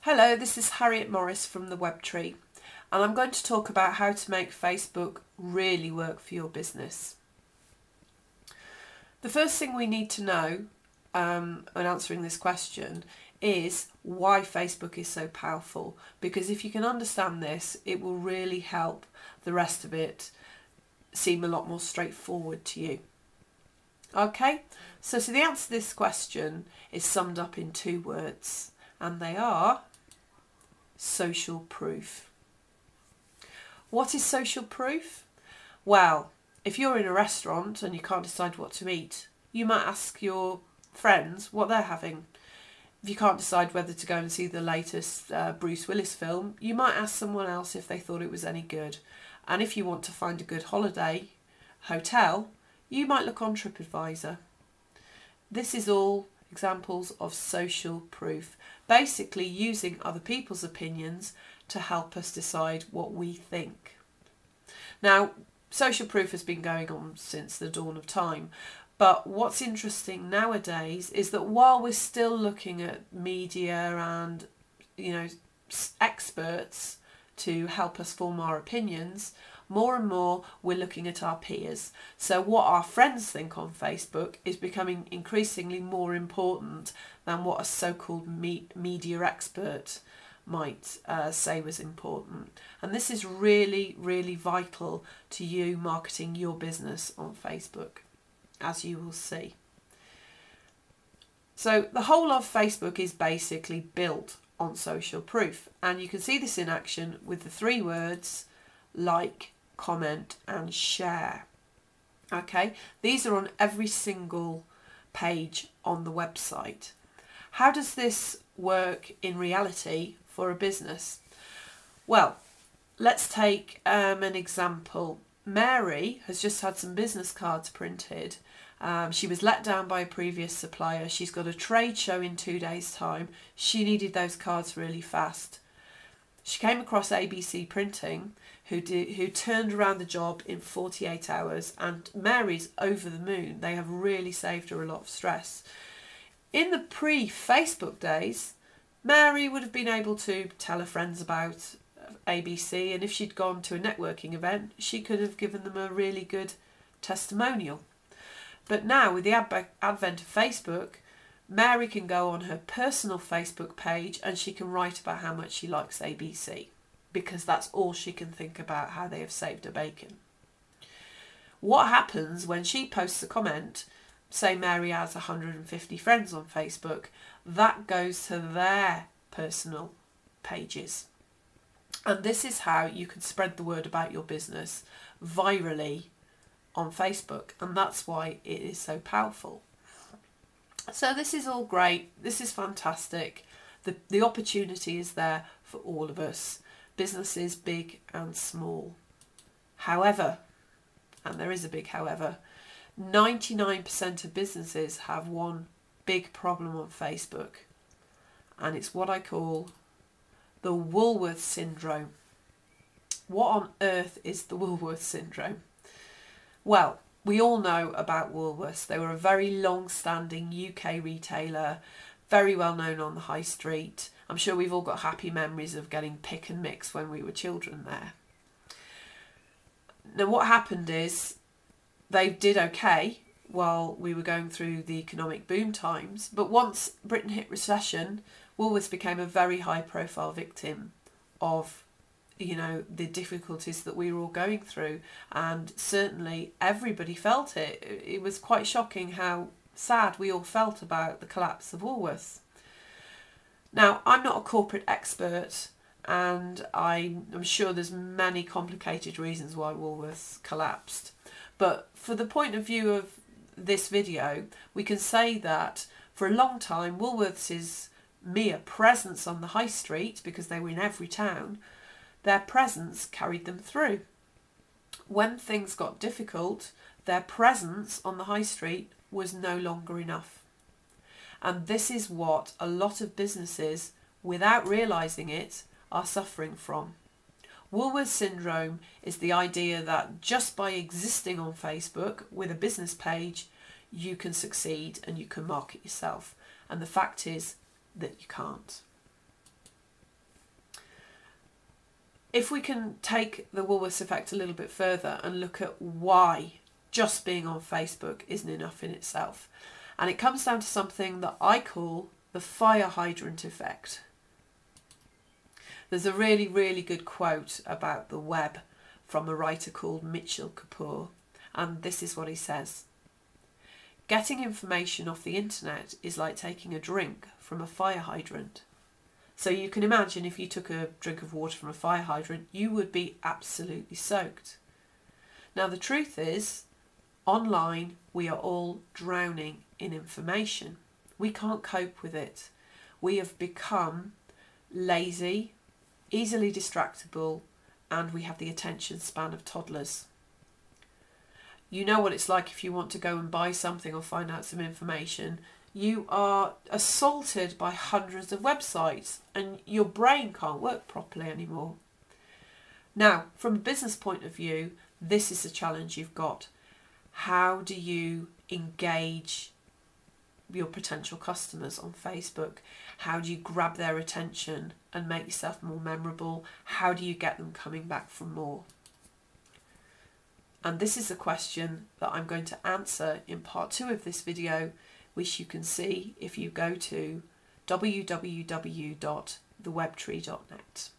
Hello, this is Harriet Morris from the Web Tree, and I'm going to talk about how to make Facebook really work for your business. The first thing we need to know when answering this question is why Facebook is so powerful, because if you can understand this, it will really help the rest of it seem a lot more straightforward to you. Okay, so the answer to this question is summed up in 2 words, and they are social proof. What is social proof? Well, if you're in a restaurant and you can't decide what to eat, you might ask your friends what they're having. If you can't decide whether to go and see the latest Bruce Willis film, you might ask someone else if they thought it was any good. And if you want to find a good holiday hotel, you might look on TripAdvisor. This is all examples of social proof, basically using other people's opinions to help us decide what we think. Now, social proof has been going on since the dawn of time, but what's interesting nowadays is that while we're still looking at media and experts to help us form our opinions, more and more we're looking at our peers. So what our friends think on Facebook is becoming increasingly more important than what a so-called media expert might say was important. And this is really, really vital to you marketing your business on Facebook, as you will see. So the whole of Facebook is basically built on social proof, and you can see this in action with the 3 words like, comment and share. Okay, these are on every single page on the website. How does this work in reality for a business? Well, let's take an example. Mary has just had some business cards printed. She was let down by a previous supplier. She's got a trade show in 2 days' time. She needed those cards really fast. She came across ABC Printing, who turned around the job in 48 hours, and Mary's over the moon. They have really saved her a lot of stress. In the pre-Facebook days, Mary would have been able to tell her friends about ABC, and if she'd gone to a networking event, she could have given them a really good testimonial. But now, with the advent of Facebook, Mary can go on her personal Facebook page and she can write about how much she likes ABC, because that's all she can think about, how they have saved her bacon. What happens when she posts a comment, say Mary has 150 friends on Facebook, that goes to their personal pages. And this is how you can spread the word about your business virally on Facebook, and that's why it is so powerful. So this is all great, this is fantastic. The opportunity is there for all of us, businesses big and small. However, and there is a big however, 99% of businesses have one big problem on Facebook, and it's what I call the Woolworths syndrome. What on earth is the Woolworths syndrome? Well, we all know about Woolworths. They were a very long-standing UK retailer, very well known on the high street. I'm sure we've all got happy memories of getting pick and mix when we were children there. Now what happened is they did okay while we were going through the economic boom times, but once Britain hit recession, Woolworths became a very high-profile victim of the difficulties that we were all going through, and certainly everybody felt it. It was quite shocking how sad we all felt about the collapse of Woolworths. Now, I'm not a corporate expert, and I'm sure there's many complicated reasons why Woolworths collapsed, but for the point of view of this video, we can say that for a long time Woolworths' mere presence on the high street, because they were in every town, their presence carried them through. When things got difficult, their presence on the high street was no longer enough. And this is what a lot of businesses, without realising it, are suffering from. Woolworths syndrome is the idea that just by existing on Facebook with a business page, you can succeed and you can market yourself. And the fact is that you can't. If we can take the Woolworths effect a little bit further and look at why just being on Facebook isn't enough in itself, and it comes down to something that I call the fire hydrant effect. There's a really, really good quote about the web from a writer called Mitchell Kapoor, and this is what he says. Getting information off the internet is like taking a drink from a fire hydrant. So you can imagine if you took a drink of water from a fire hydrant, you would be absolutely soaked. Now the truth is, online we are all drowning in information. We can't cope with it. We have become lazy, easily distractible, and we have the attention span of toddlers. You know what it's like if you want to go and buy something or find out some information. You are assaulted by hundreds of websites and your brain can't work properly anymore. Now, from a business point of view, this is the challenge you've got. How do you engage your potential customers on Facebook? How do you grab their attention and make yourself more memorable? How do you get them coming back for more? And this is a question that I'm going to answer in part 2 of this video, which you can see if you go to www.thewebtree.net.